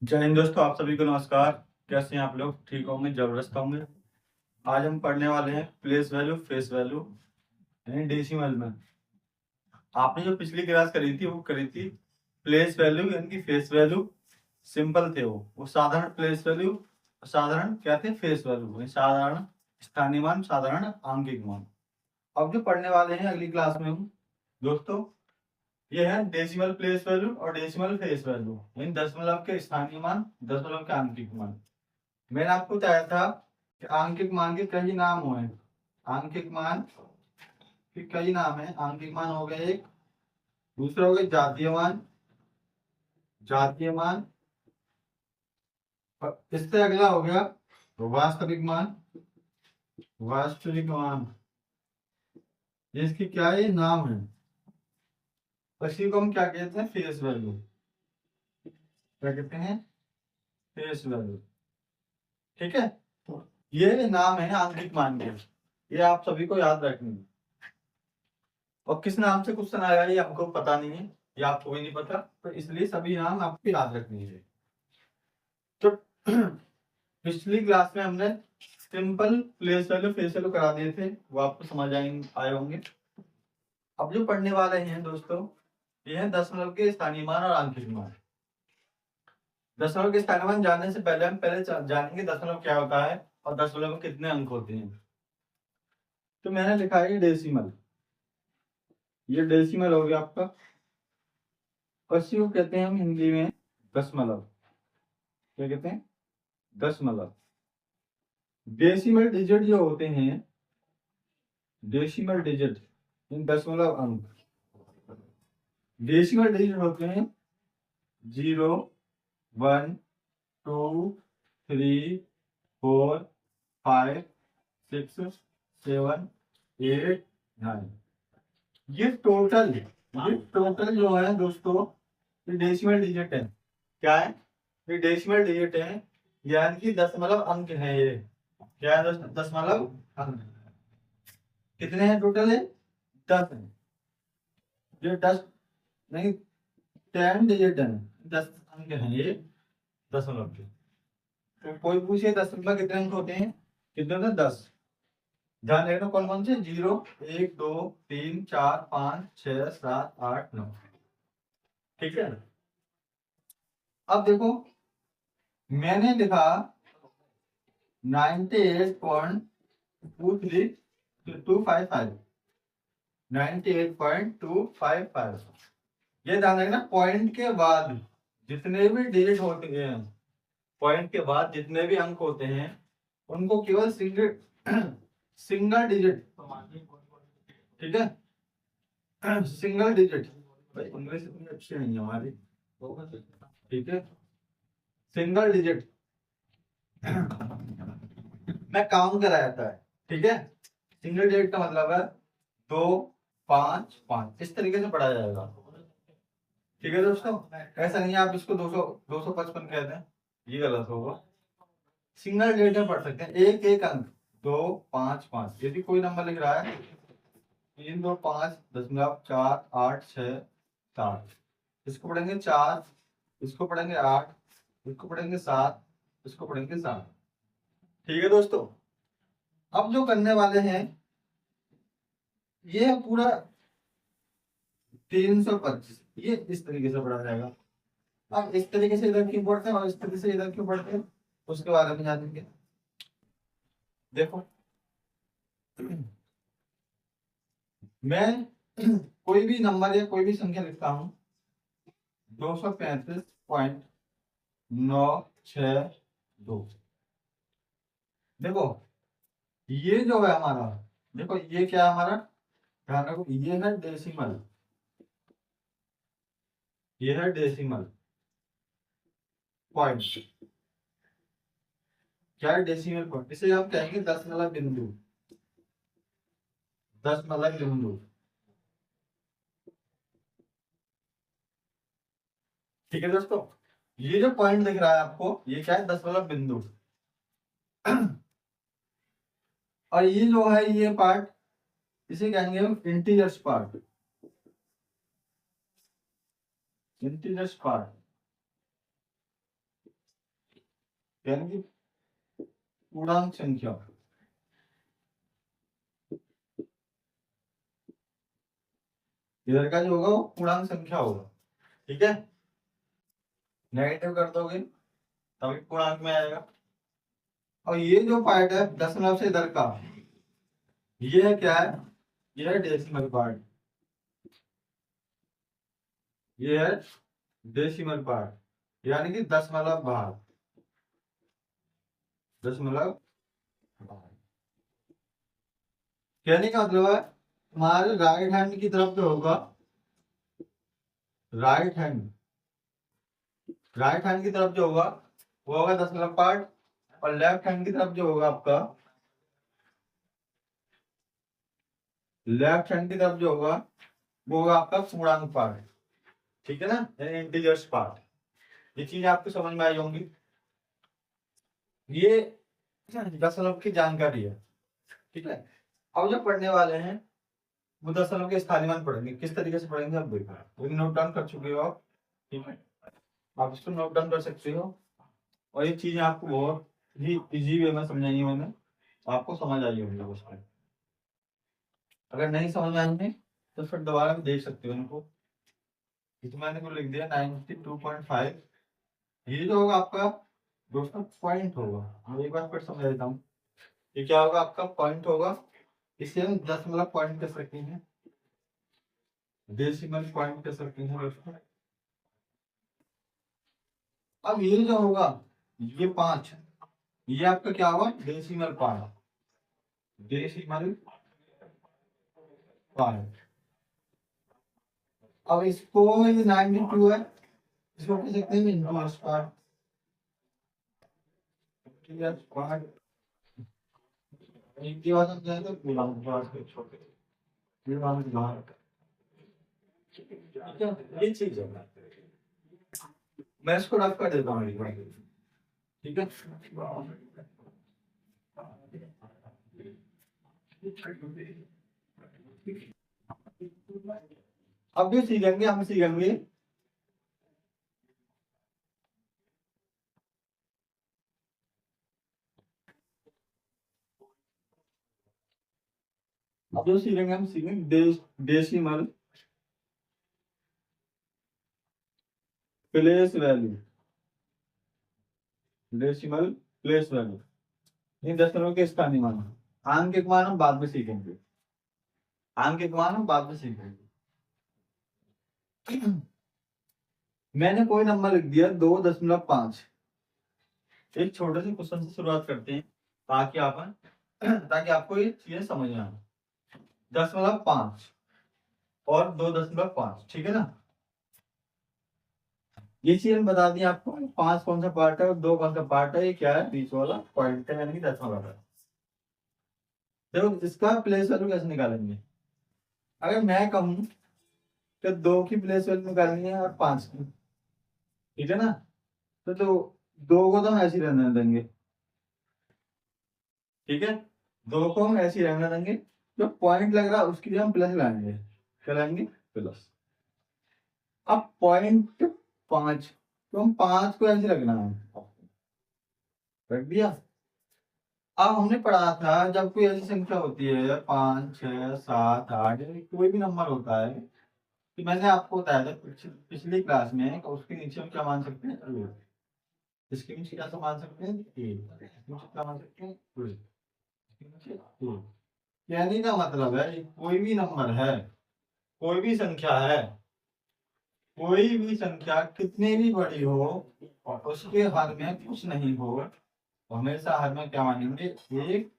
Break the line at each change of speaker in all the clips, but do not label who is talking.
जय हिंद दोस्तों, आप सभी को नमस्कार। कैसे हैं आप लोग? ठीक होंगे, जबरदस्त होंगे। आज हम पढ़ने वाले हैं प्लेस वैल्यू फेस वैल्यू यानी डेसिमल में। आपने जो पिछली क्लास करी थी वो करी थी प्लेस वैल्यू यानी कि फेस वैल्यू। सिंपल थे वो साधारण प्लेस वैल्यू, साधारण क्या थे फेस वैल्यू, साधारण स्थानीय मान, साधारण आंकिक मान। अब जो पढ़ने वाले हैं अगली क्लास में हम दोस्तों, ये है डेसिमल प्लेस वैल्यू और डेसिमल फेस वैल्यू यानी दशमलव के स्थानीय मान, दशमलव के आंकिक मान। मैंने आपको बताया था कि आंकिक मान के कई नाम हुए हैं। आंकिक मान के कई नाम हैं। आंकिक मान हो गए एक, दूसरा हो गया जातीय मान। जातीय मान, और इससे अगला हो गया वास्तविक मान। वास्तविक मान, ये इसकी क्या है, नाम है। इसी को हम क्या कहते हैं, फेस वैल्यू। क्या कहते हैं, फेस वैल्यू। ठीक है, ये नाम है आंकिक मान के। ये आप सभी को याद रखनी है। और किस नाम से क्वेश्चन आएगा ये हमको पता नहीं है, ये आपको भी नहीं पता, तो इसलिए सभी नाम आपको याद रखनी है। तो पिछली क्लास में हमने simple place value face value करा दिए थे, वो आपको समझ आए होंगे। अब जो पढ़ने वाले हैं दोस्तों, ये है दशमलव के स्थानीय मान और आंशिक मान। दशमलव के स्थानीय मान जानने से पहले हम जानेंगे दशमलव क्या होता है और दशमलव में कितने अंक होते हैं। तो मैंने लिखा है डेसिमल। ये डेसिमल हो गया आपका, और इसी को कहते हैं हम हिंदी में दशमलव। क्या कहते हैं, दशमलव। डेसिमल डिजिट जो होते हैं, डेसिमल डिजिट इन दशमलव अंक, डेसिमल डिजिट होते हैं 0, 1, 2, 3, 4, 5, 6, 7, 8, 9। ये टोटल जो है दोस्तों, ये डेसिमल डिजिट है। क्या है, ये डेसिमल डिजिट है, यानी कि दशमलव अंक है ये। क्या है, दशमलव अंक। कितने हैं टोटल है, 10 है। ये 10 नहीं, 10 डिजिट है, 10 अंक हैं ये दशमलव के। तो कोई पूछे दशमलव कितने अंक होते हैं, कितने होते हैं, 10। ध्यान रखना कौन कौन से, 0, 1, 2, 3, 4, 5, 6, 7, 8, 9। ठीक है, अब देखो मैंने लिखा 98.23255। 98.255। ये ध्यान रखना, पॉइंट के बाद जितने भी डिजिट होते हैं, पॉइंट के बाद जितने भी अंक होते हैं, उनको केवल सिंगल सिंगल डिजिट। ठीक है, सिंगल डिजिट। भाई इंग्लिश इतनी अच्छी नहीं है हमारी। ठीक है, सिंगल डिजिट में काउंट करा जाता है। ठीक है, सिंगल डिजिट का मतलब है 2, 5, 5, इस तरीके से पढ़ा जाएगा। ठीक है दोस्तों, ऐसा नहीं है आप इसको 200 255 कहते हैं, ये गलत होगा। सिंगल डिजिट में पढ़ सकते हैं, एक एक अंक, 2, 5, 5। यदि कोई नंबर लिख रहा है 3, 2, 5, 0.4, 8, 6, 7, इसको पढ़ेंगे 4, इसको पढ़ेंगे 8, इसको पढ़ेंगे 7, इसको पढ़ेंगे 7। ठीक है दोस्तों, अब जो करने वाले हैं, ये पूरा 325, ये इस तरीके से पढ़ा जाएगा। अब इस तरीके से इधर क्यों पढ़ते हैं और इस तरीके से इधर क्यों पढ़ते हैं, उसके बारे में जानेंगे। देखो मैं कोई भी नंबर या कोई भी संख्या लिखता हूं, 235.962। देखो ये जो है हमारा, देखो ये क्या है हमारा, ध्यान रखो, ये है डेसिमल। ये है डेसिमल पॉइंट। क्या है, डेसिमल पॉइंट। इसे हम कहेंगे दशमलव बिंदु। दशमलव बिंदु। ठीक है दोस्तों, ये जो पॉइंट दिख रहा है आपको, ये क्या है, दशमलव बिंदु। और ये जो है, ये पार्ट, इसे कहेंगे हम इंटीजर्स पार्ट। Integers part. यानी कि पूर्णांक संख्या। इधर का जो होगा वो पूर्णांक संख्या होगा, ठीक है। नेगेटिव कर दोगे तभी पूर्णांक में आएगा। और ये जो पार्ट है दशमलव से इधर का, ये है क्या है, ये है डेसिमल पार्ट, ये है डेसिमल पार्ट, यानी कि दशमलव भाग, दशमलव भाग। कहने का मतलब है हमारे राइट हैंड की तरफ जो होगा, राइट हैंड, राइट हैंड की तरफ जो होगा वो होगा दशमलव पार्ट, और लेफ्ट हैंड की तरफ जो होगा आपका, लेफ्ट हैंड की तरफ जो होगा वो होगा आपका पूर्णांक पार्ट, ठीक है ना, यानी इंटीजर्स पार्ट। ये चीज आपको समझ में आई होंगी। ये दशमलव की जानकारी है, ठीक है। अब जो पढ़ने वाले हैं वो दशमलव के स्थानीय पढ़ेंगे, किस तरीके से पढ़ेंगे अब देखो, वो नोट डाउन कर चुके हो आप, ठीक है, आप इसको नोट डाउन कर सकते हो। और ये चीजें आपको बहुत ही इजी वे में समझाई मैंने, आपको समझ आई होगी उसमें। अगर नहीं समझ में आएंगे तो फिर दोबारा भी देख सकते हो इनको। तो मैंने को लिख दिया 92.5। ये जो होगा आपका दोस्तों पॉइंट होगा, मैं एक बार फिर समझा देता हूँ। ये क्या होगा आपका पॉइंट होगा, इसे हम दशमलव पॉइंट कह सकते हैं, डेसिमल पॉइंट कह सकते हैं दोस्तों। अब ये जो होगा ये 5, ये आपका क्या होगा डेसिमल पार्ट, डेसिमल पार्ट। अब इसको ये 92 है, इसको कह सकते हैं इनवर्स पार्ट, पार्ट इनकी बात हम जाए तो पूर्णांक पार्ट के छोटे पूर्णांक भाग, ये चीज है। मैं इसको रफ कर देता हूँ एक बार, ठीक है। अब जो सीखेंगे हम सीखेंगे अब जो सीखेंगे हम सीखेंगे decimal place value, decimal place value, इन दशमलव के स्थानीय मान। आंक के मान हम बाद में सीखेंगे, आंक के मान हम बाद में सीखेंगे। मैंने कोई नंबर लिख दिया 2.5। एक छोटे से क्वेश्चन से शुरुआत करते हैं ताकि ताकि आपको ये चीजें समझ में आए। 0.5 और 2.5, ठीक है ना। ये चीज हम बता दिए आपको, 5 कौन सा पार्ट है और 2 कौन सा पार्ट है, ये क्या है बीच वाला पॉइंट है, यानी कि दशमलव है। देखो इसका प्लेस वैल्यू कैसे निकालेंगे, अगर मैं कहूं कि 2 की प्लेस वैल्यू निकालनी है और 5 की, ठीक है ना, तो 2 को तो हम ऐसे ही रहने देंगे, ठीक है, 2 को हम ऐसे ही रहने देंगे। जो पॉइंट लग रहा है उसकी जगह हम प्लस लाएंगे, क्या लाएंगे प्लस। अब पॉइंट 5, तो हम 5 को ऐसे रखना है, रख दिया। अब हमने पढ़ा था जब कोई ऐसी संख्या होती है 5, 6, 7, 8, कोई भी नंबर होता है, कि मैंने आपको बताया था पिछली क्लास में, तो उसके नीचे हम क्या मान सकते हैं रूट, इसके नीचे क्या मान सकते हैं इसके नीचे क्या मान सकते हैं रूट, इसके नीचे रूट। कहने का मतलब है कोई भी नंबर है, कोई भी संख्या है, कोई भी संख्या कितनी भी बड़ी हो और उसके हर में कुछ नहीं हो, तो हमेशा हर में क्या मानेंगे एक।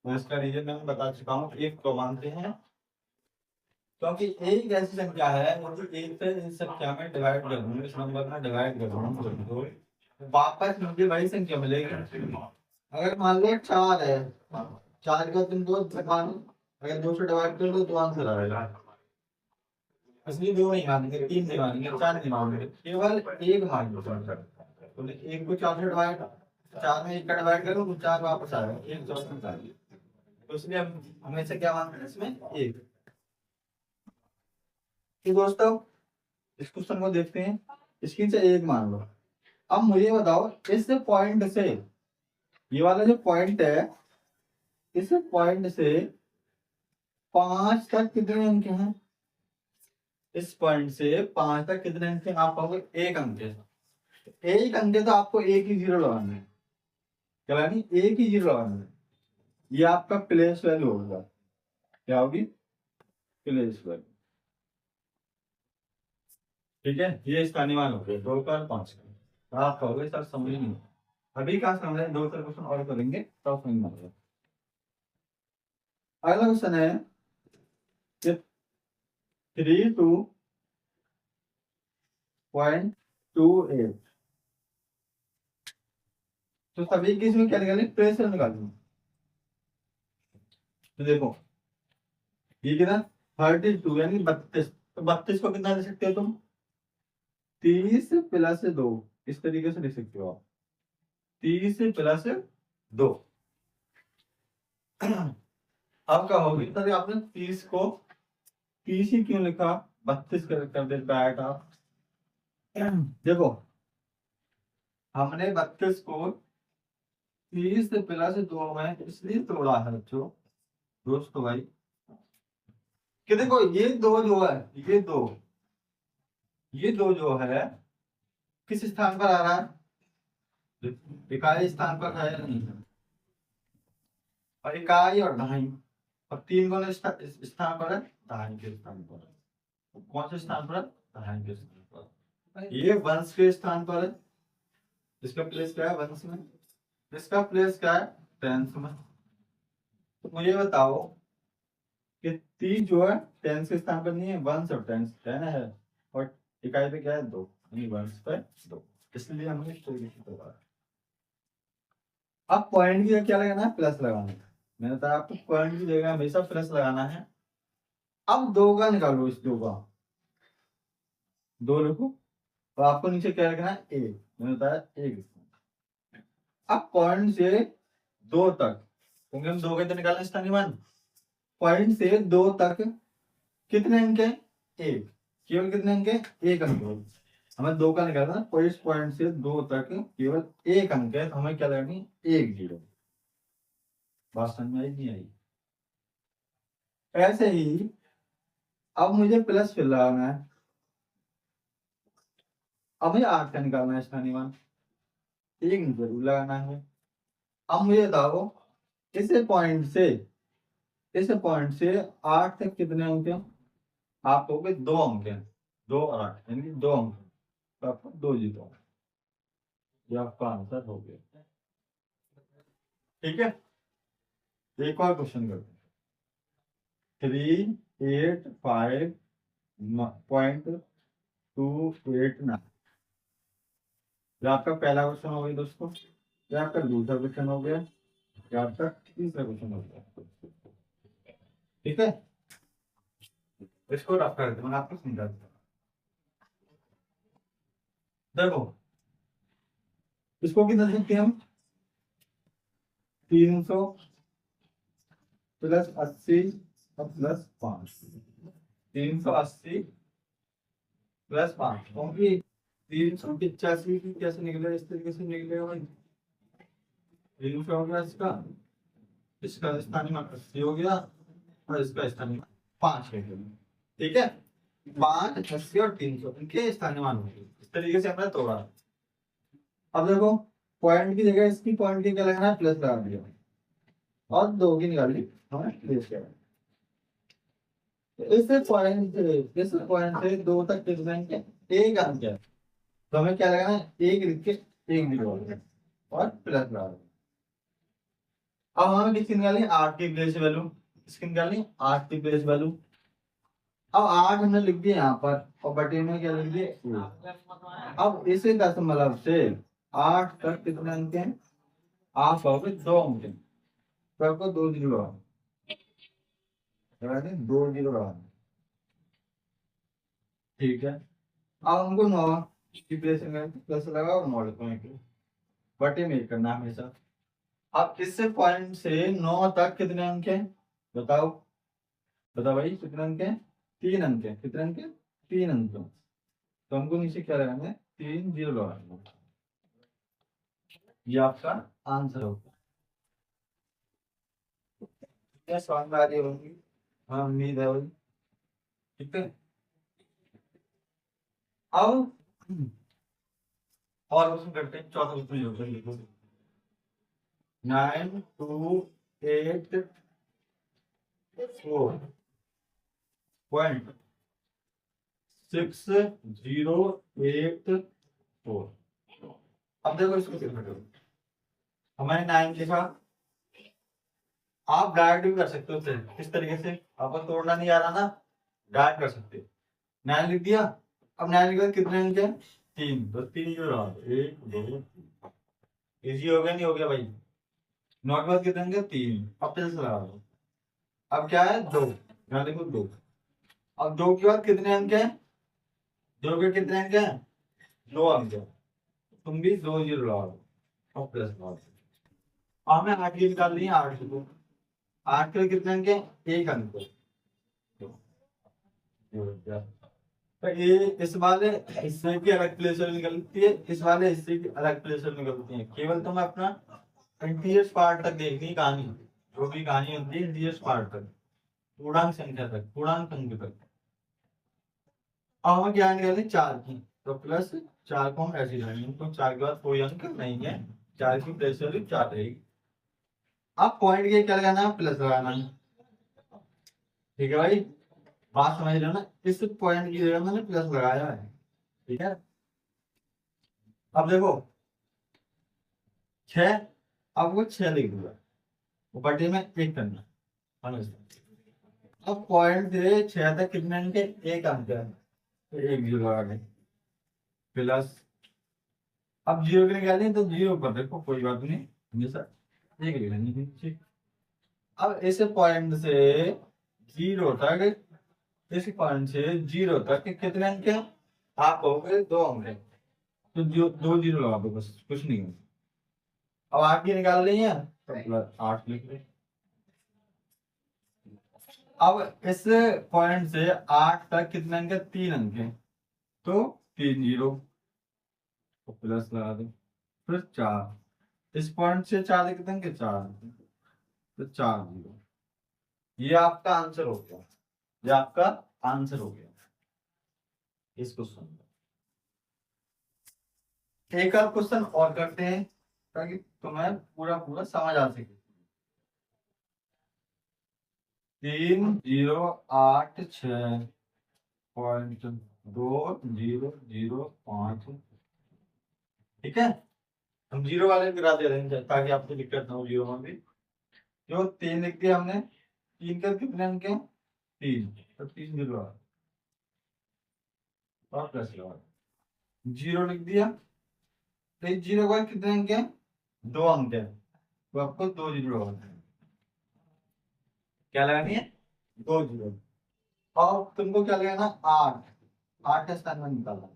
तो इसका रीजन मैं बता चुका हूँ, एक तो मानते हैं क्योंकि एक ऐसी संख्या है मतलब एक से इस संख्या में डिवाइड कर दूंगा, इस नंबर में डिवाइड कर दूंगा तो वापस मुझे वही संख्या मिलेगी। अगर मान लो 4 है, 4 का तुम दो मान, अगर 2 से डिवाइड कर दो तो आंसर आएगा। इसलिए 2 नहीं मानेंगे, 3 नहीं मानेंगे, 4 नहीं मानेंगे, केवल एक मान लो। तो एक को 4 से डिवाइड, 4 में 1 का डिवाइड करो तो 4 वापस आएगा, एक 4 में। तो इसलिए हम हमेशा क्या मानते हैं इसमें एक। ठीक दोस्तों, इस क्वेश्चन को देखते हैं, स्क्रीन से एक मान लो। अब मुझे बताओ इस पॉइंट से ये वाला जो पॉइंट है, इस पॉइंट से 5 तक कितने अंक हैं? इस पॉइंट से 5 तक कितने अंक हैं? आप कहोगे 1 अंक है। 1 अंक है तो आपको एक ही जीरो लगाना है। क्या यानी एक ही जीरो लगाना है। ये आपका प्लेस वैल्यू होगा। क्या होगी? Place value. ठीक है, ये स्थानीय मान हो गए 2 का और 5 का। तो आप कहोगे सर समझ नहीं। अभी क्या समझ रहे? 2 क्वेश्चन और करेंगे तब समझ में आएगा। अगला क्वेश्चन है 32.28। तो सभी की इसमें क्या निकालें? प्रेशर निकालेंगे। तो देखो ये कितना 32 यानी 32। तो 32 को कितना लिख सकते हो तुम? 30+2 इस तरीके से लिख सकते हो आप। 30+2। अब क्या होगी? तभी आपने 30 को 30 ही क्यों लिखा? 32 कर देता है आप। देखो हमने 32 को 30+2 में इसलिए तोड़ा है बच्चों, दोस्तों भाई, कि देखो ये दो जो है, ये दो जो है किस स्थान पर आ रहा है? इकाई स्थान पर है या नहीं? और इकाई और दहाई, और तीन कौन स्थान पर है? दहाई के स्थान पर है। कौन से स्थान पर है? दहाई के स्थान पर। ये वंश के स्थान पर है। इसका प्लेस क्या है? वंश में। इसका प्लेस क्या है? टेंस में। तो मुझे बताओ कि 30 जो है टेंस के स्थान पर नहीं है, वंश और टेंस टेन है, और इकाई पे क्या है? 2, यानी वंश पे 2। इसलिए हमने इस तरीके से तोड़ा। अब पॉइंट की जगह क्या लगाना है? प्लस लगाना है। मैंने बताया आपको पॉइंट की जगह हमेशा प्लस लगाना है। अब 2 का निकालो, इस 2 का 2 लिखो, तो आपको नीचे क्या रखना है? 1। मैंने बताया 1। अब पॉइंट से 2 तक, क्योंकि हम 2 के तो निकालना स्थानीय मान। पॉइंट से 2 तक कितने अंक है? 1। केवल कितने अंक है? 1 अंक है। हमें 2 का निकालना है। कोई इस पॉइंट से 2 तक केवल 1 अंक है, तो हमें क्या लगानी? 1 जीरो। बात समझ में आई नहीं आई? ऐसे ही अब मुझे प्लस फिर लगाना है। अब मुझे 8 का निकालना है स्थानीय मान। 1 जरूर लगाना है। अब मुझे बताओ इस पॉइंट से 8 तक कितने अंक हैं? आप कहोगे 2 अंक हैं। 2 और 8 यानी 2 अंक। तो आपको 2 जीरो। ये आपका आंसर हो गया। ठीक है, एक और क्वेश्चन करते हैं। 385.289। ये आपका पहला क्वेश्चन हो गया दोस्तों। ये आपका दूसरा क्वेश्चन हो गया। ये आपका तीसरा क्वेश्चन हो गया। ठीक है, इसको रफ कर दो, मैंने आपको समझा दिया। देखो इसको कितना लिखते हैं हम? 300+80 और +5। 380+5, क्योंकि 385 की कैसे निकले? इस तरीके से निकलेगा भाई। 300 हो गया इसका, स्थानीय मान 80 हो गया, और इसका स्थानीय मान 5 है। ठीक है, 5, 80 और 300 इनके स्थानीय मान होंगे। इस तरीके से हमने तोड़ा। अब देखो पॉइंट की जगह इसकी पॉइंट की क्या लगाना है? प्लस लगा दिया, और 2 की निकाल ली हमने प्लेस किया। इस पॉइंट से 2 तक कितने अंक है? 1 अंक है, तो हमें क्या लगाना है? 1 लिख के 1 निकाल और प्लस लगा देना। अब हमें किसकी निकालनी? 8 की प्लेस वैल्यू। किसकी निकालनी? 8 की प्लेस वैल्यू। अब 8 हमने लिख दिया यहाँ पर, और बटे में क्या लिख दिए? 1। अब इसी दशमलव से 8 तक कितने अंक हैं? आप कहोगे 2 अंक हैं, तो आपको 2 जीरो लगाना, 2 जीरो लगाना। ठीक है, अब हमको 9 की प्लेस में प्लस लगा और 9 लिखना, बटे में करना हमेशा। अब इससे पॉइंट से 9 तक कितने अंक हैं? बताओ, बताओ भाई कितने अंक हैं? 3 अंक हैं। कितने अंक हैं? 3 अंक हैं। तो हमको नीचे क्या लगाना है? 3 जीरो लगाना। ये आपका आंसर होगा। क्या समझ में आ रही होगी? हाँ उम्मीद है भाई। ठीक है। अब और क्वेश्चन करते हैं, चौथा क्वेश्चन जो है देखो, 9284.6084। अब देखो इसको कितना करो, हमारे 9 लिखा, आप डायरेक्ट भी कर सकते हो। किस तरीके से, आपको तोड़ना नहीं आ रहा ना, डायरेक्ट कर सकते हो। 9 लिख दिया। अब 9 लिख कितने अंक है? 3, तो 3 जो रहा 1 2 इजी हो गया नहीं हो गया भाई? 9 के बाद कितने अंक है? 3। अब प्लस लगा दो। अब क्या है? 2, यहाँ देखो 2। अब 2 के बाद कितने अंक है? 2 के कितने अंक है? 2 अंक है। तुम भी 2 जीरो लगा दो और प्लस लगा दो। हमें 8 की निकाल ली है, 8 से 2, 8 के कितने अंक है? 1 अंक है। तो ये इस वाले हिस्से की अलग प्लेस में निकलती है, इस वाले हिस्से की अलग प्लेस में निकलती है। केवल तुम्हें अपना इंटीरियर पार्ट तक देखनी कहानी, जो भी कहानी होती है इंटीरियर पार्ट तक, पूर्णांक संख्या तक, पूर्णांक अंक तक। अब हमें क्या निकालनी? 4 की, तो प्लस 4 को हम ऐसे लेंगे, तो 4 के बाद कोई अंक नहीं है, 4 की प्लेस वैल्यू 4 रहेगी। अब पॉइंट के क्या लगाना है? प्लस लगाना है। ठीक है भाई, बात समझ रहे हो ना? इस पॉइंट की जगह मैंने प्लस लगाया है। ठीक है। अब देखो 6, अब वो 6 लिख दूंगा, वो बटे में 1 करना, समझ? अब पॉइंट से 6 तक कितने अंक है? 1 अंक है, तो 1 जीरो लगा दें, प्लस। अब जीरो की निकालनी तो जीरो पर देखो, कोई बात नहीं, हमेशा 1 लिख लेंगे नीचे। अब इस पॉइंट से जीरो तक, इस पॉइंट से जीरो तक कितने अंक है? आप हो गए 2 अंक है, तो जो 2 जीरो लगा दो बस, कुछ नहीं है। अब 8 की निकाल रही है, तो प्लस 8 लिख ले। अब इस पॉइंट से 8 तक कितने अंक है? 3 अंक है, तो 3 जीरो, तो प्लस लगा दो, फिर 4। इस पॉइंट से 4 तक कितने अंक है? 4, तो 4 जीरो। ये आपका आंसर हो गया, ये आपका आंसर हो गया इस क्वेश्चन का। एक और क्वेश्चन और करते हैं, ताकि तुम्हें पूरा पूरा समझ आ सके। 3086.2005। ठीक है, हम जीरो वाले गिरा दे रहे हैं ताकि आपको दिक्कत ना हो जीरो में भी। जो 3 लिख दिया हमने, 3 का कितने अंक है? 3, तो 3 जीरो और प्लस लगा, जीरो लिख दिया। तो इस जीरो का कितने अंक है? 2 अंक है, तो आपको 2 जीरो लगाना है। क्या लगानी है? 2 जीरो। और तुमको क्या लगाना? 8, 8 का स्थान में निकालना।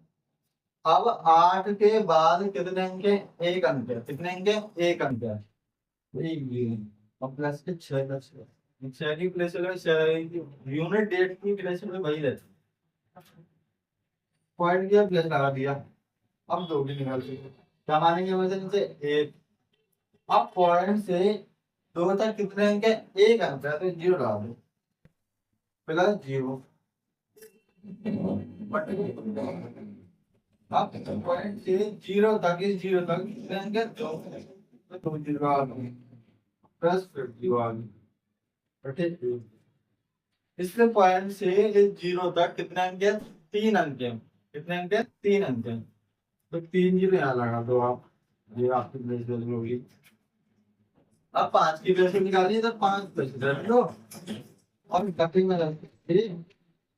अब 8 के बाद कितने अंक है? 1 अंक है, कितने अंक है? 1 अंक है, 1 जीरो और प्लस के 6 का 6, 6 की प्लेस में 6 यूनिट डेट की प्लेस में वही रहती है। पॉइंट किया, प्लस लगा दिया। अब 2 की निकाल दी, क्या मानेंगे वजन से? 1। अब पॉइंट से 2 तक कितने अंक है? 1 अंक है, तो जीरो लगा दो, प्लस जीरो। अब पॉइंट से जीरो तक, इस जीरो तक कितने अंक है? 2, तो 2 जीरो आ गए, प्लस 50 आ गए। ठीक है। इसके पॉइंट से इस जीरो तक कितने अंक है? 3 अंक है, कितने अंक है? 3 अंक है, तो 3 जीरो यहाँ लगा दो आप, ये आपकी प्लेस वैल्यू होगी। अब 5 की वैल्यू निकालिए, तो 5 प्लस कर दो और कटिंग में रखिए।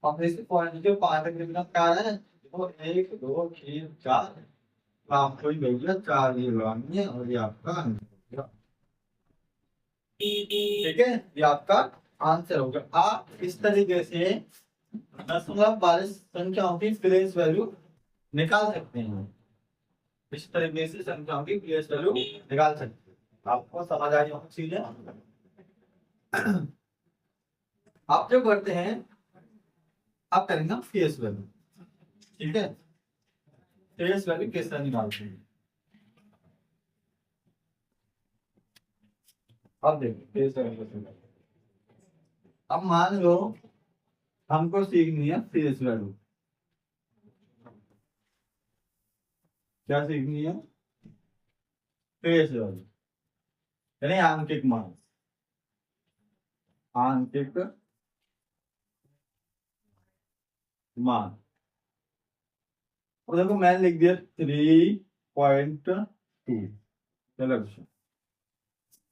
और इस पॉइंट के 5 तक कितना कार है? तो 1 2 3 4, आपको ही भैया 4 जीरो लगानी है, और ये आपका आंसर हो गया। ठीक है, ये आपका आंसर हो गया। आप इस तरीके से दशमलव वाले संख्याओं की प्लेस वैल्यू निकाल सकते हैं, इस तरीके से संख्याओं की प्लेस वैल्यू निकाल सकते हैं। आपको समझ आई होगी चीजें? आप जो करते हैं, आप करेंगे फेस वैल्यू। ठीक है, फेस वैल्यू किस तरह निकालते हैं? अब देखिए फेस वैल्यू कैसे निकालते हैं। अब मान लो हमको सीखनी है फेस वैल्यू। क्या सीखनी है? फेस वैल्यू यानी आंकिक मान। आंकिक मान। और देखो मैंने लिख दिया 3.2। चलो क्वेश्चन।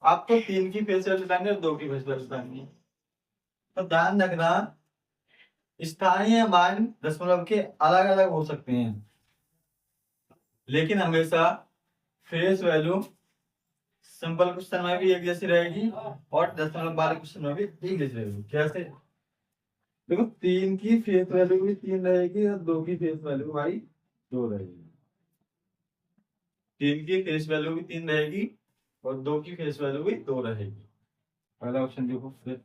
आपको 3 की फेस वैल्यू बतानी है और 2 की फेस वैल्यू बतानी है। तो ध्यान रखना स्थानीय मान दशमलव के अलग अलग हो सकते हैं, लेकिन हमेशा फेस वैल्यू सिंपल क्वेश्चन में भी एक जैसी रहेगी और दशमलव वाले क्वेश्चन में भी एक जैसी रहेगी। कैसे? देखो 3 की फेस वैल्यू भी 3 रहेगी और 2 की फेस वैल्यू भाई 2 रहेगी। 3 की फेस वैल्यू भी 3 रहेगी और 2 की फेस वैल्यू भी 2 रहेगी। पहला ऑप्शन देखो फिर।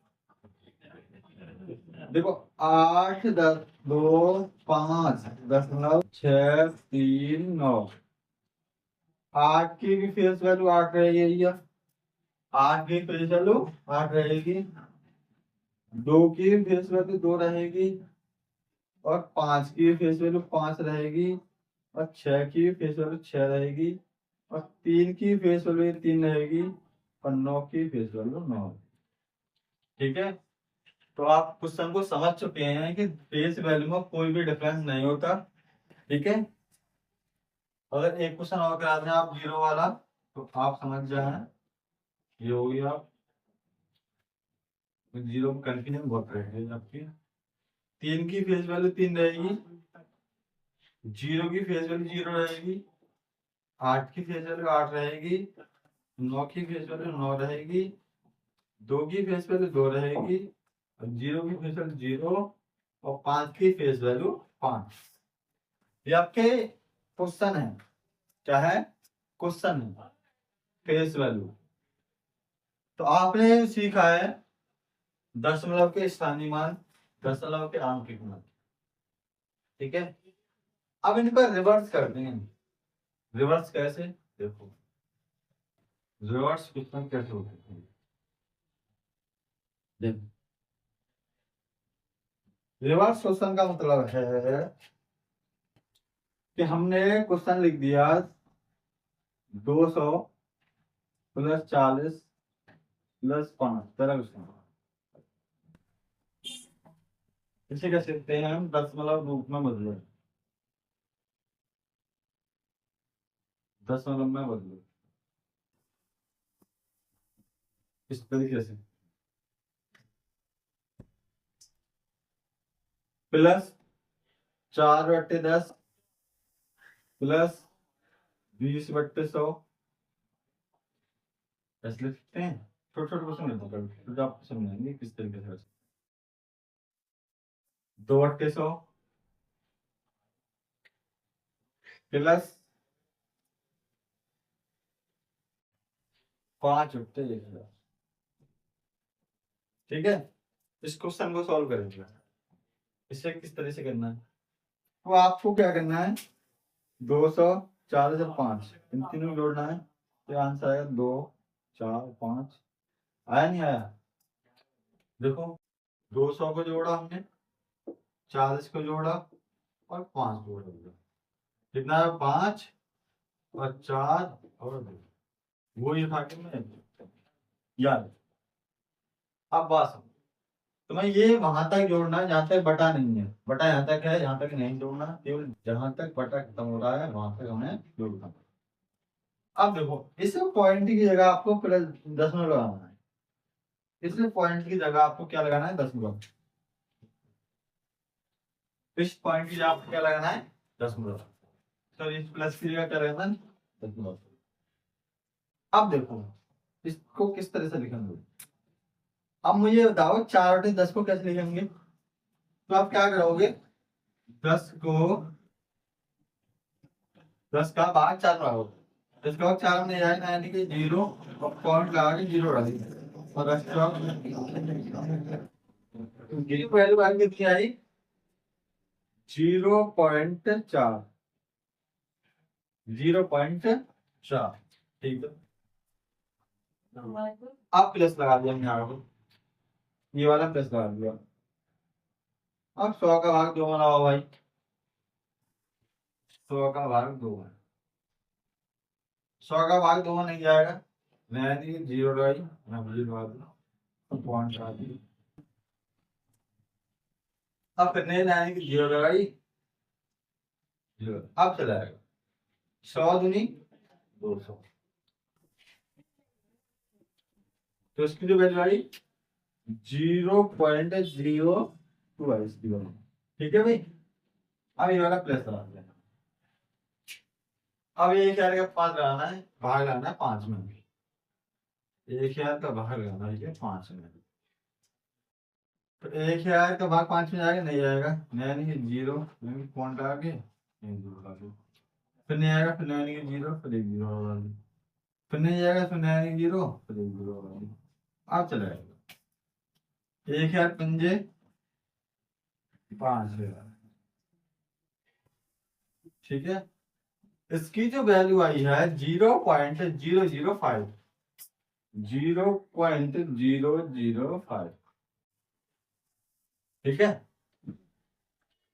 देखो 8 10 2 5 0.639। 8 की भी फेस वैल्यू 8 रहेगी भैया। 8 की फेस वैल्यू 8 रहेगी। 2 की फेस वैल्यू 2 रहेगी और 5 की फेस वैल्यू 5 रहेगी और 6 की फेस वैल्यू 6 रहेगी और 3 की फेस वैल्यू 3 रहेगी और 9 की फेस वैल्यू 9। ठीक है, तो आप क्वेश्चन को समझ चुके हैं कि फेस वैल्यू में कोई भी डिफरेंस नहीं होता। ठीक है, अगर एक क्वेश्चन और करा दें आप जीरो वाला तो आप समझ जाए ये हो गया। आप जीरो में कंफ्यूजन बहुत रहेगी आपकी। 3 की फेस वैल्यू 3 रहेगी, जीरो की फेस वैल्यू 0 रहेगी, 8 की फेस वैल्यू 8 रहेगी, 9 की फेस वैल्यू 9 रहेगी, 2 की फेस वैल्यू 2 रहेगी और 0 की फेस वैल्यू 0 और 5 की फेस वैल्यू 5। ये आपके क्वेश्चन है। क्या है? क्वेश्चन है फेस वैल्यू। तो आपने सीखा है दशमलव के स्थानीय मान, दशमलव के आंकिक मान। ठीक है, अब इनको रिवर्स करते हैं। रिवर्स कैसे? देखो रिवर्स क्वेश्चन कैसे होते हैं। देखो रिवर्स क्वेश्चन का मतलब है कि हमने क्वेश्चन लिख दिया 200 प्लस 40 प्लस 5। पहला क्वेश्चन इसे कैसे लिखते हैं हम? दशमलव रूप में बदलो। दशमलव में बदलो इस तरीके से। प्लस 4/10 प्लस 20/100 ऐसे लिख सकते हैं। छोटे छोटे क्वेश्चन लेते हैं तो आपको समझाएंगे किस तरीके से। 2/100 प्लस 5/1000। ठीक है, इस क्वेश्चन को सॉल्व करेंगे। इसे किस तरह से करना है? तो आपको क्या करना है? 200 40 और 5 इन तीनों को जोड़ना है। तो आंसर आएगा 2 4 5। आया नहीं आया? देखो 200 को जोड़ा हमने, 40 को जोड़ा और 5 को जोड़ा। कितना है? 5 और 4 और 2। वो ये था कि मैं याद। अब बात समझो। तुम्हें ये वहां तक जोड़ना है जहां तक बटा नहीं है। बटा यहाँ तक है, यहाँ तक नहीं जोड़ना। केवल जहां तक बटा खत्म हो रहा है वहां तक हमें जोड़ना। अब देखो इस पॉइंट की जगह आपको प्लस दशमलव लगाना है। इस पॉइंट की जगह आपको क्या लगाना है? दशमलव। इस पॉइंट की जगह आपको क्या लगाना है? दशमलव। सर इस प्लस की जगह क्या लगाना है? दशमलव। अब देखो इसको किस तरह से लिखेंगे। अब मुझे बताओ 4/10 को कैसे लिखेंगे? तो आप क्या करोगे? 10 को 10 का भाग 4 लगाओगे। 10 का भाग 4 में जाएगा यानी कि 0 और पॉइंट लगा के 0 डालेंगे और एक्स्ट्रा 0 वैल्यू आगे कितनी आई? 0.4। 0.4। ठीक है, अब प्लस लगा दिया हमने आगे। ये वाला प्लस लगा दिया। अब 100 का भाग 2 बनाओ भाई, 100 का भाग 2 है, 100 का भाग 2 में नहीं जाएगा, मैंने जीरो लगाई, मैं जीरो लगा दी, पॉइंट लगा दी। अब फिर नहीं की जीरो लगाई, जीरो, अब चला जाएगा 100 दूनी 200, तो इसकी जो वैल्यू आई 0.02 है इसकी वैल्यू। ठीक है भाई, अब ये वाला प्लस लगा दिया। अब ये क्या रहेगा, 5 लगाना है, भाग लगाना है 5 में, 1000 का भाग लगाना है 5 में, तो 1000 का भाग 5 में जाएगा, नहीं जाएगा, नहीं जीरो पॉइंट लगा के जीरो लगा दो, फिर नहीं आएगा, फिर नहीं जीरो, फिर एक जीरो लगा दो, फिर नहीं जाएगा, फिर नहीं जीरो, फिर एक जीरो लगा दो। अब चला जाएगा 1000 पंजे 5000, ठीक है। इसकी जो वैल्यू आई है 0.005, 0.005, ठीक है।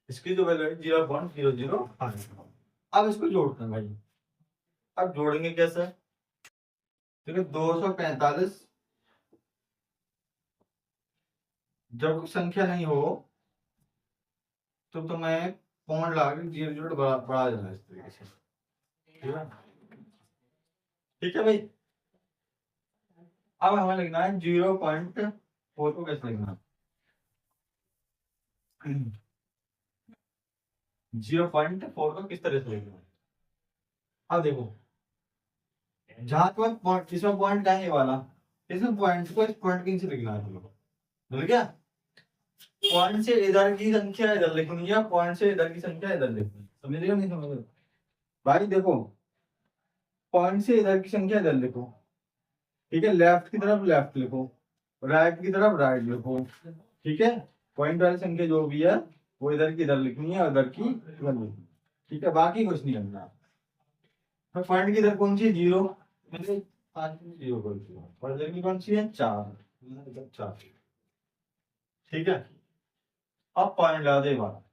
इसकी जो वैल्यू है 0.005। अब इसको जोड़ते हैं भाई, अब जोड़ेंगे कैसे, देखो 245 जब कोई संख्या नहीं हो तो तुम्हें पॉइंट लगा के जीरो जीरो बढ़ा देना इस तरीके से, ठीक है। ठीक है भाई, अब हमें लिखना है 0.4 को कैसे लिखना, 0.4 को किस तरह से लिखना है। अब देखो जहां तुम्हें इसमें पॉइंट क्या है ये वाला, इसमें पॉइंट को इस पॉइंट के नीचे लिखना है तुमको, मिल गया। पॉइंट से इधर की संख्या इधर लिखनी है, पॉइंट से इधर की संख्या इधर लिखनी, समझ रहे हो नहीं समझ रहे भाई। देखो पॉइंट से इधर की संख्या इधर लिखो, ठीक है, लेफ्ट की तरफ लेफ्ट लिखो, राइट की तरफ राइट लिखो, ठीक है। पॉइंट वाली संख्या जो भी है वो इधर की इधर लिखनी है, उधर की इधर लिखनी, ठीक है, बाकी कुछ नहीं करना। तो पॉइंट की इधर कौन सी है, जीरो, मतलब 5 में जीरो कर दिया, और इधर की कौन सी है 4, इधर 4, ठीक है। अब पॉइंट लगा दे बात,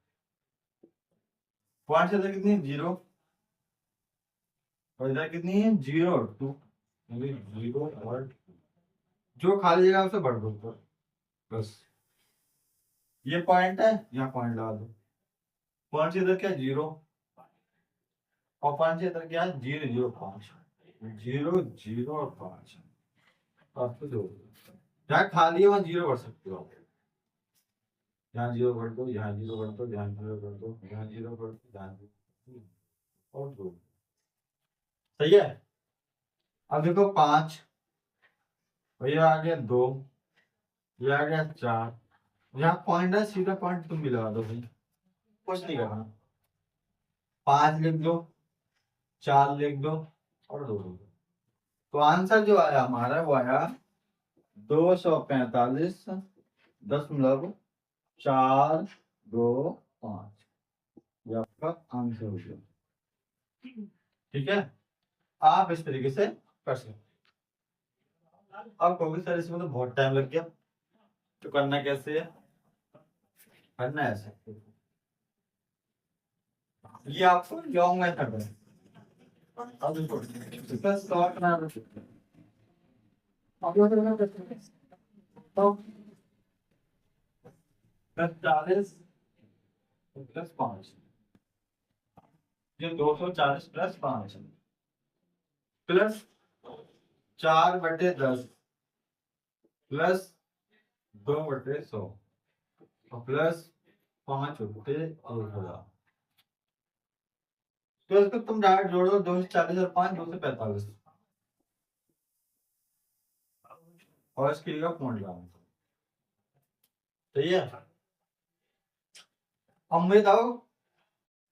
पॉइंट से इधर कितनी है जीरो, और इधर कितनी है 0.2, जीरो और जो खाली जगह उसे भर दो ऊपर, बस ये पॉइंट है, यहाँ पॉइंट लगा दो। पॉइंट से इधर क्या जीरो, और पॉइंट से इधर क्या है 0.05, 0.0 और 5, आपको जो जहाँ खाली है वहाँ जीरो भर सकते हो आप, यहाँ जीरो भर दो, यहाँ जीरो भर दो, यहाँ जीरो भर दो, यहाँ जीरो भर दो, यहाँ जीरो और दो, सही है। अब देखो 5, भैया आ गया 2, ये आ गया 4, यहाँ पॉइंट है, सीधा पॉइंट तुम भी लगा दो भाई, कुछ नहीं करना, 5 लिख दो, 4 लिख दो और 2 लिख दो, तो आंसर जो आया हमारा वो आया 245.425, ये आपका आंसर हो गया, ठीक है। आप इस तरीके से कर सकते। अब कहोगे सर इसमें तो बहुत टाइम लग गया, तो करना कैसे है, करना ऐसे, ये आपको लॉन्ग मेथड है। अब देखो इसका शॉर्ट में तो 40 प्लस 5, ये 240 प्लस 5 प्लस 4/10 प्लस 2/100 और प्लस 5/1000, तो इसको तुम डायरेक्ट जोड़ दो, 240 और 5 245, और इसके लिए पॉइंट लगाओ, सही है। अब मुझे बताओ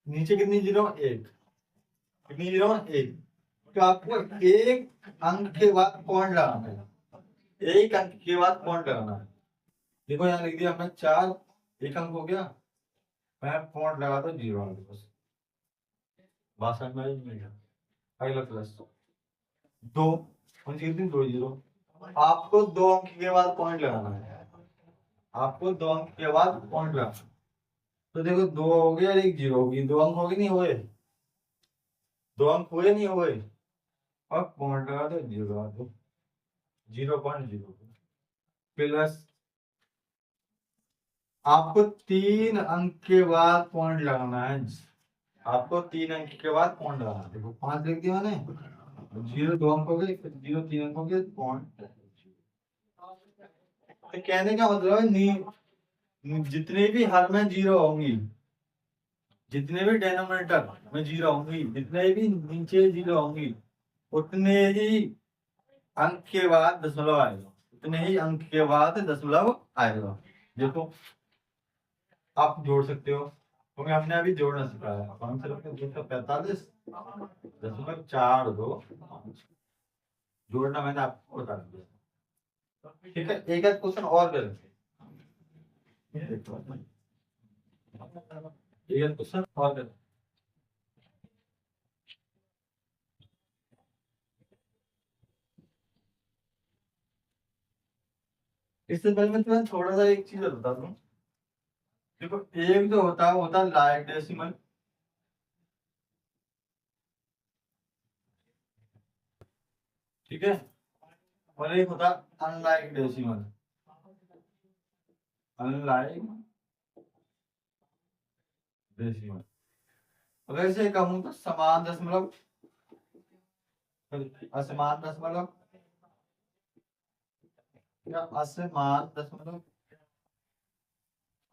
नीचे कितनी जीरो, 1, कितनी जीरो 1, तो आपको एक अंक के बाद पॉइंट लगाना है, एक अंक के बाद पॉइंट लगाना है। देखो यहाँ लिख दिया हमने 4, एक अंक हो गया, मैं पॉइंट लगा दो जीरो, बस बात समझ में आई। अगला प्लस 2, कितनी 2 जीरो, आपको 2 अंक के बाद पॉइंट लगाना है, आपको 2 अंक के बाद पॉइंट लगाना। तो देखो 2 हो गया और एक 0 होगी, 2 अंक हो गए नहीं हुए, 2 अंक हुए नहीं हुए, अब पॉइंट लगा दो, 0 लगा दो, 0.0 प्लस आपको 3 अंक के बाद पॉइंट लगाना है। आपको 3 अंक के बाद पॉइंट लगाना है। देखो 5 लिख दिया मैंने, 0 2 अंक हो गए, 0 3 अंक हो गए, पॉइंट। तो कहने का मतलब है जितने भी हर में 0 होंगी, जितने भी डेनोमिनेटर में 0 होंगी, जितने भी नीचे 0 होंगी, उतने ही अंक के बाद दशमलव आएगा, उतने ही अंक के बाद दशमलव आएगा। देखो आप जोड़ सकते हो, क्योंकि हमने अभी जोड़ना सिखाया। 245.42 जोड़ना मैंने आपको बता दिया। ठीक है, एक आध क्वेश्चन और करेंगे, एक आध क्वेश्चन और करेंगे। इससे पहले मैं तुम्हें थोड़ा सा एक चीज बता दूं। देखो एक जो होता है लाइक डेसिमल, ठीक है, और एक होता अनलाइक डेसिमल। अनलाइक डेसिमल, अगर इसे कहूं तो समान दशमलव, असमान दशमलव या असमान दशमलव,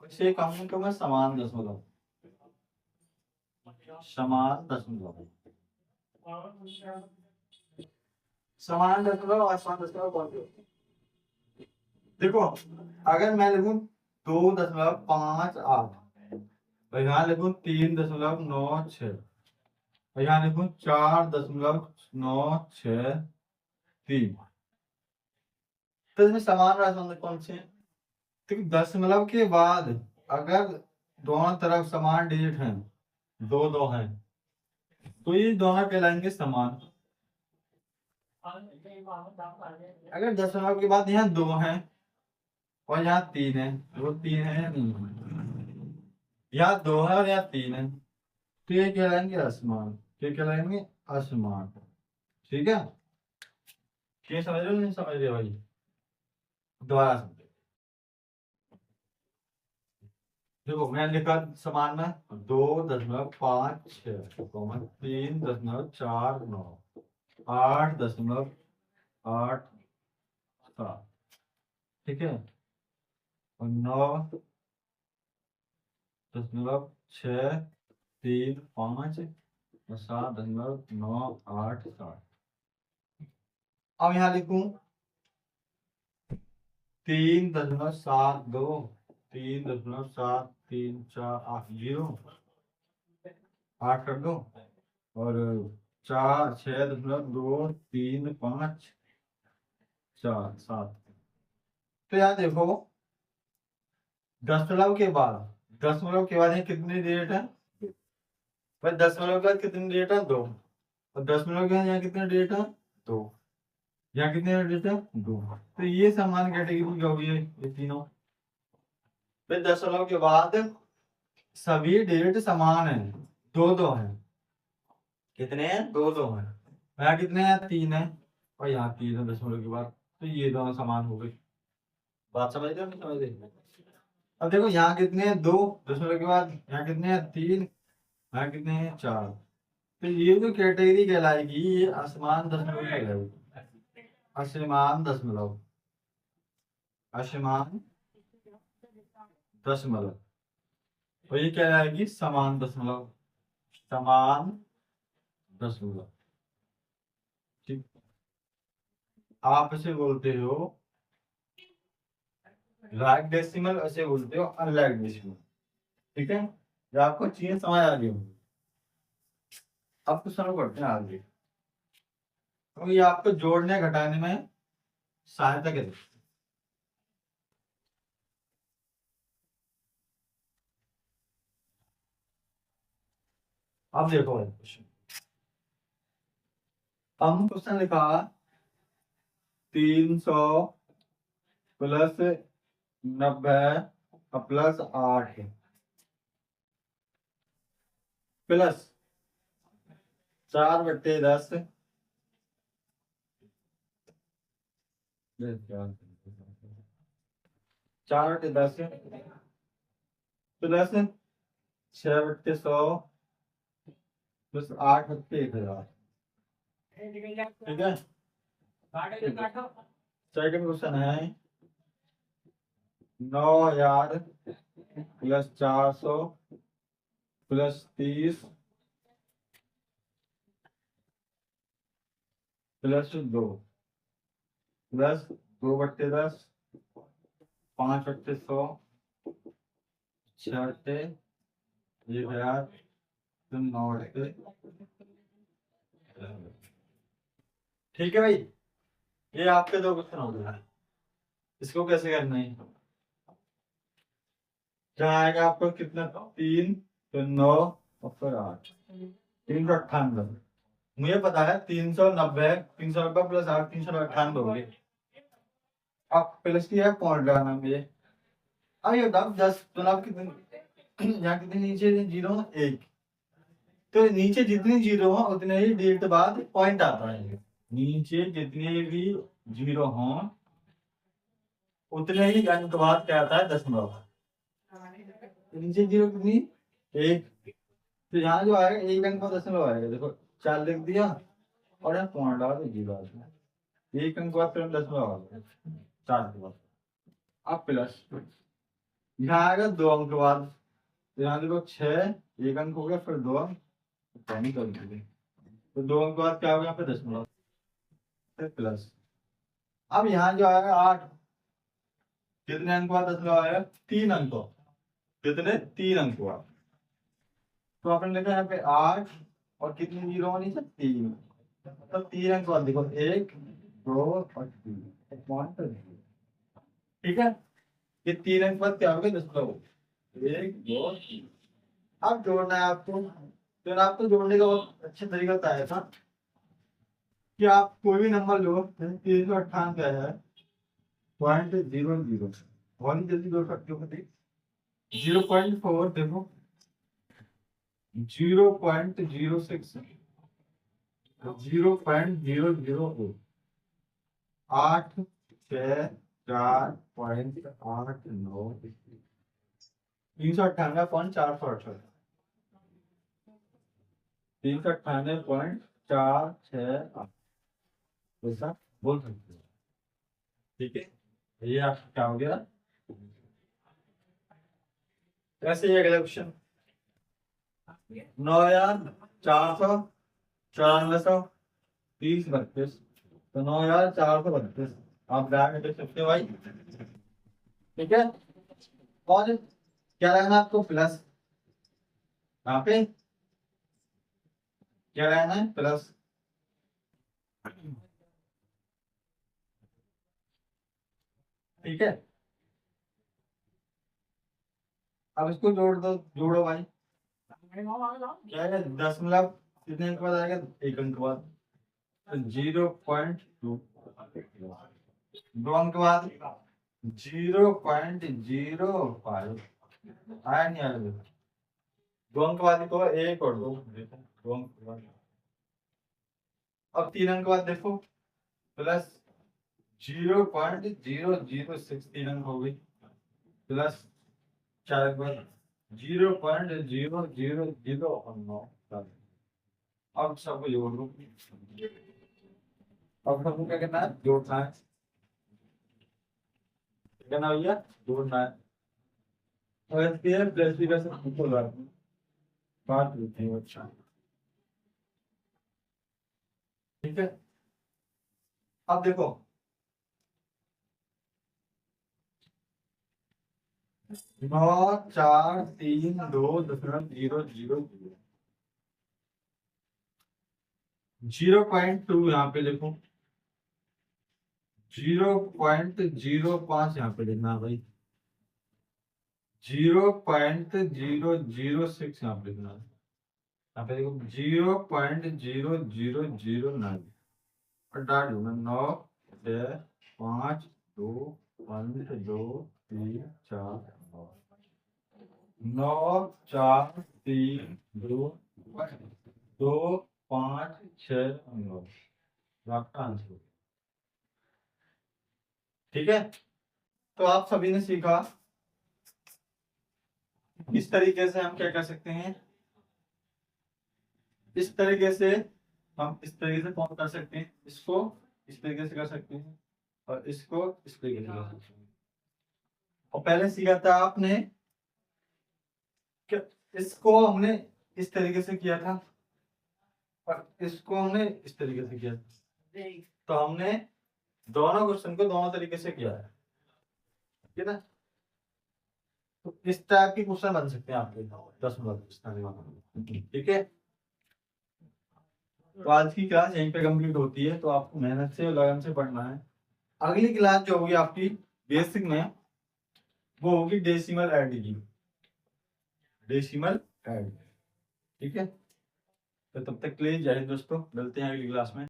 इसे कहूं तो मैं समान दशमलव, समान दशमलव, समान दशमलव और असमान दशमलव कौन से होते हैं? देखो अगर मैं लिखूं 2.58 और यहाँ लिखूं 3.96 और यहाँ लिखूं 4.963, तो इसमें समान राशि कौन से हैं? तो दशमलव के बाद अगर दोनों तरफ समान डिजिट हैं, दो दो हैं, तो ये दोनों कहलाएंगे समान। अगर दशमलव के बाद यहाँ 2 हैं और यहाँ 3 है, वो 3 है या नहीं, यहाँ 2 है और यहाँ 3 है, तो ये कहलाएंगे असमान। ये कहलाएंगे असमान। ठीक है, ये समझ रहे हो नहीं समझ रहे भाई? दोबारा समझो। देखो मैं लिखा समान में 2.56 3.49 8.87, ठीक है, और 9.35 और 7.987। अब यहाँ लिखूं 3.72, 3.7348, 8 कर दो, और 6.2354 तो यहाँ देखो दशमलव के बाद ये कितनी डिजिट है भाई? दशमलव के बाद कितनी डिजिट है? 2। और दशमलव के बाद यहाँ कितने डिजिट है? 2। यहाँ कितने डिजिट है? 2। तो ये समान कैटेगरी का होगी ये तीनों। फिर दशमलव के बाद सभी डिजिट समान है, दो दो है। कितने हैं? दो दो है। यहाँ कितने हैं? 3 है, और यहाँ 3 है दशमलव के बाद, तो ये दोनों समान हो गए। बात समझ रहे हो नहीं समझ रहे? अब देखो यहाँ कितने हैं? 2 दशमलव के बाद, यहाँ कितने हैं? 3, यहाँ कितने हैं? 4। तो ये जो कैटेगरी कहलाएगी ये असमान दशमलव कहलाएगी। असमान दशमलव, असमान दशमलव, और ये कहलाएगी समान दशमलव, समान दशमलव। ठीक, आप इसे बोलते हो लाइक डेसिमल, ऐसे बोलते हो अनलाइक डेसिमल। ठीक है, जो आपको चीजें समझ आ रही होंगी। अब कुछ समझ पड़ते हैं आगे, तो ये आपको जोड़ने घटाने में सहायता करेगी। अब देखो क्वेश्चन, हम क्वेश्चन लिखा 300 plus 90 plus 8 plus 4/10 4/10 plus 6/100 plus 8/1000। ठीक है। सेकंड क्वेश्चन है 9000 प्लस 400 प्लस 30 प्लस 2 प्लस 2/10 5/100 6/1000 तो 9/10। ठीक है भाई, ये आपके दो क्वेश्चन हो गया। इसको कैसे करना है? जहाँ आएगा आपको कितना 3 तो 9 और फिर 8 398। मुझे पता है 390 390 प्लस 8 398 हो गए। अब प्लस की है पॉइंट लगाना मुझे। अब ये बताओ 10 तो आप कितने यहाँ कितने नीचे जीरो 1 तो नीचे जितने जीरो हो उतने ही डिजिट बाद पॉइंट आता है। नीचे जितने भी जीरो हो उतने ही अंक बाद क्या आता है दशमलव। नीचे जीरो कितनी 1 तो यहाँ जो आएगा एक अंक बाद दशमलव आएगा। देखो 4 लिख दिया और यहाँ पॉइंट डाल दो जीरो आ गया। एक अंक बाद तुरंत दशमलव आ गया 4 के बाद। अब प्लस यहाँ आएगा 2 अंक बाद तो यहाँ देखो 6 एक अंक हो गया फिर 2 अंक पानी कर दीजिए तो 2 अंक बाद क्या होगा यहाँ पे दशमलव फिर प्लस। अब यहाँ जो आएगा 8 कितने अंक बाद दशमलव आएगा 3 अंक कितने 3 अंक बाद तो आपने लिखा यहाँ पे 8 और कितने जीरो होनी चाहिए 3 तो 3 अंक बाद देखो 1 2 और 3 पॉइंट। ठीक है, ये 3 अंक बाद क्या होगा दशमलव 1 2 3। अब जोड़ना है आपको तो आपको जोड़ने का बहुत अच्छा तरीका बताया था कि आप कोई भी नंबर लो 398 है 0.00 बहुत ही जल्दी जोड़ सकते हो। 0.4 देखो 0.06 0.004 8 6 4.89 398.468 398.468 ऐसा बोल सकते हो। ठीक है, ये आपका क्या हो गया। ऐसे ही अगला क्वेश्चन 9,494 तो 9,432 आप ब्रैकेट देख सकते हो भाई। ठीक है, और क्या रहना आपको प्लस यहाँ पे क्या रहना है प्लस। ठीक है, अब इसको जोड़ दो जोड़ो भाई क्या है दशमलव कितने अंक बाद आएगा 1 अंक बाद 0.2 2 अंक बाद 0.05 आया नहीं आया 2 अंक बाद तो 1 और 2 2 अंक बाद। अब 3 अंक बाद देखो प्लस 0.006 3 अंक हो गई प्लस 4 अंक बाद 0.0009। अब सबको जोड़ दो। अब सबको क्या करना है जोड़ना है क्या करना भैया जोड़ना है। और इसके प्लस भी कैसे ऊपर बात होती है। अच्छा ठीक है, अब देखो 9,432.000 0.2 यहाँ पे लिखो 0.05 यहाँ पे लिखना है भाई 0.006 यहाँ पे लिखना है। यहाँ पे देखो 0.0009 और डाल दूंगा 9 6 5 2 5 2 3 4 9 4 3 2 2 5 6 9 आपका आंसर। ठीक है, तो आप सभी ने सीखा इस तरीके से हम क्या कर सकते हैं, इस तरीके से हम इस तरीके से फॉर्म कर सकते हैं, इसको इस तरीके से कर सकते हैं और इसको इस तरीके से कर सकते हैं। और पहले सीखा था आपने कि इसको हमने इस तरीके से किया था और इसको हमने इस तरीके से किया था, तो हमने दोनों क्वेश्चन को दोनों तरीके से किया है, ठीक है ना। तो इस टाइप के क्वेश्चन बन सकते हैं आपके 10 मार्क्स, ठीक है। तो आज की क्लास यहीं पे कंप्लीट होती है, तो आपको मेहनत से और लगन से पढ़ना है। अगली क्लास जो होगी आपकी बेसिक में, वो होगी डेसिमल एडिटिंग, डेसिमल एडिटिंग, ठीक है। तो तब तक के लिए जय हिंद दोस्तों, मिलते हैं अगली क्लास में।